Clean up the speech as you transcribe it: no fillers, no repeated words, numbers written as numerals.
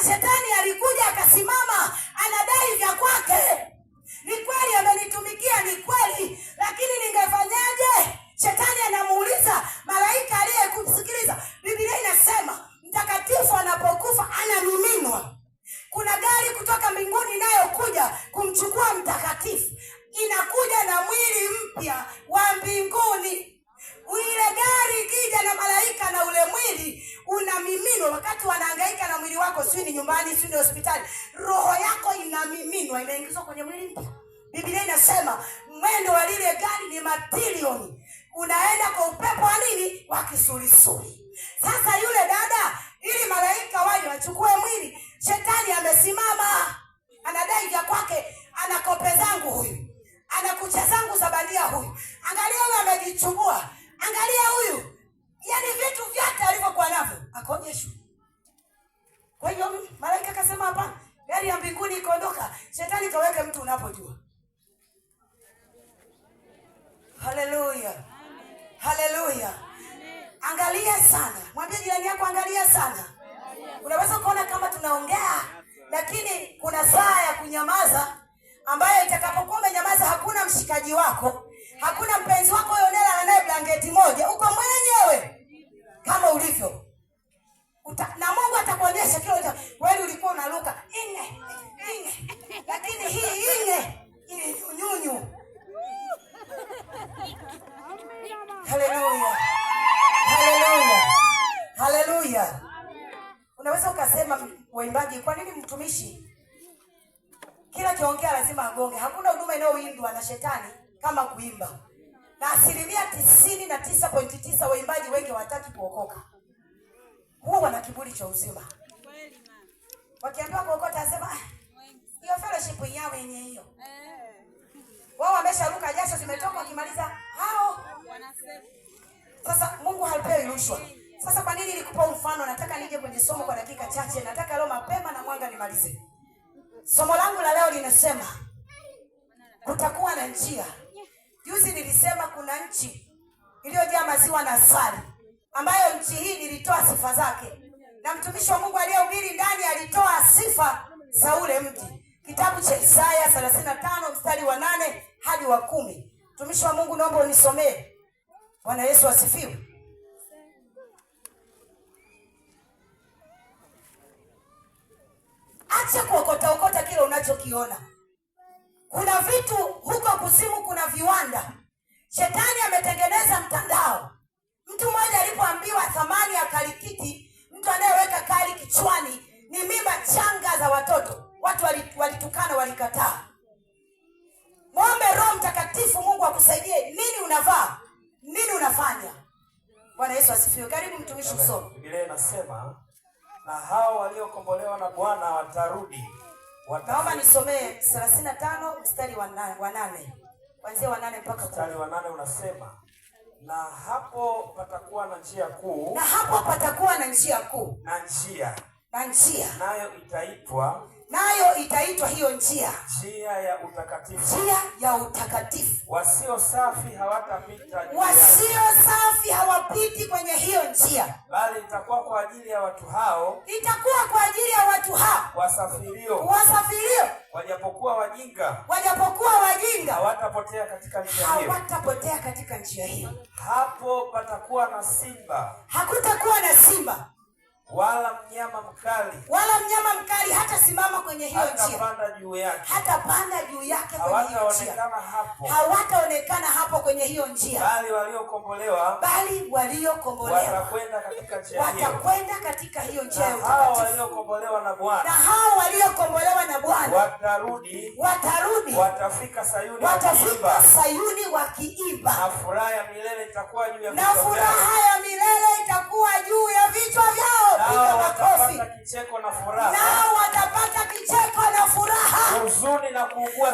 shetani alikuja akasimama anadai vya kwake. Ni kweli amenitumikia, ni kweli, lakini ningefanyaje? Shetani anamuuliza malaika aliyekusikiliza. Biblia inasema mtakatifu anapokufa anamiminwa. Kuna gari kutoka mbinguni inayokuja kumchukua mtakatifu, inakuja na mwili mpya wa mbinguni. Ile gari ikija na malaika na ule mwili unamiminwa. Wakati wanahangaika na mwili wako, si ni nyumbani, si ni hospitali, roho yako inamiminwa, inaingizwa kwenye mwili mpya. Biblia inasema mwendo wa lile gari ni matilioni, unaenda kwa upepo wa nini? Wa kisulisuli. Sasa yule dada, ili malaika waje wachukue mwili, shetani amesimama anadai vya kwake. Ana kope zangu huyu, ana kucha zangu za bandia huyu, angalia huyu amejichubua, angalia huyu, yaani vitu vyote alivyokuwa navyo akaonyeshwa. Kwa hiyo malaika akasema hapana, gari ya mbinguni ikaondoka. Shetani kaweke mtu unapojua. Haleluya, haleluya. Angalia sana, mwambie jirani yako angalia sana. Unaweza kuona kama tunaongea, lakini kuna saa ya kunyamaza, ambayo itakapokuwa umenyamaza hakuna mshikaji wako, hakuna mpenzi wako yonela naye blanketi moja, uko mwenyewe kama ulivyo. Na Mungu atakuonyesha kile wewe ulikuwa unaruka inge, lakini hii inge nyunyu. Haleluya, haleluya, haleluya. Unaweza ukasema waimbaji, kwa nini mtumishi kila kiongea lazima agonge? Hakuna huduma inayoindwa na shetani kama kuimba. Na 99.9% waimbaji wengi hawataki kuokoka. Huwa wana kiburi cha uzima. Wakiambiwa kuokota asema hiyo fellowship yao yenyewe hiyo. Wao wamesharuka jasho zimetoka, wakimaliza hao wanasema. Sasa Mungu hapewi rushwa. Sasa kwa nini nilikupa mfano? Nataka nije kwenye somo kwa dakika chache. Nataka leo mapema na mwanga nimalize. Somo langu la leo linasema kutakuwa na njia. Juzi nilisema kuna nchi iliyojaa maziwa na asali, ambayo nchi hii nilitoa sifa zake. Na mtumishi wa Mungu aliyehubiri ndani alitoa sifa za ule mji. Kitabu cha Isaya 35 mstari wa 8 hadi wa 10. Mtumishi wa Mungu, naomba unisomee. Bwana Yesu asifiwe. Acha kuokota kile unachokiona. Kuna vitu huko kuzimu, kuna viwanda. Shetani ametengeneza mtandao. Mtu mmoja alipoambiwa thamani ya kalikiti, mtu anayeweka kali kichwani, ni mimba changa za watoto, watu walitukana, walikataa. Muombe Roho Mtakatifu Mungu akusaidie. Nini unavaa? Nini unafanya? Bwana Yesu asifiwe. Karibu mtumishi usome. Biblia inasema na hao waliokombolewa na Bwana watarudi. Naomba nisomee 35 mstari wa 8. Kuanzia wa 8 mpaka 10. Mstari wa 8 unasema na hapo patakuwa na njia kuu. Na hapo patakuwa na njia kuu. Na njia. Nayo itaitwa hiyo njia. Njia ya utakatifu. Njia ya utakatifu. Wasio safi hawatapita. Wasio safi hawapiti kwenye hiyo njia. Bali itakuwa kwa ajili ya watu hao. Itakuwa kwa ajili ya watu hao. Wasafirio. Wajapokuwa wajinga. Hawatapotea katika njia hiyo. Hawatapotea katika njia hiyo. Hapo patakuwa na simba. Hakutakuwa na simba. Wala mnyama mkali hata simama kwenye hiyo njia. Hata panda juu yake kwenye hiyo njia. Hawataonekana hapo kwenye hiyo njia. Bali waliokombolewa watakwenda katika hiyo njia ya utakatifu. Hao waliokombolewa na Bwana watarudi. Watafika Sayuni wakiimba. Na furaha ya milele itakuwa juu ya vichwa vyao. Nao watapata kicheko na furaha. Huzuni na kuugua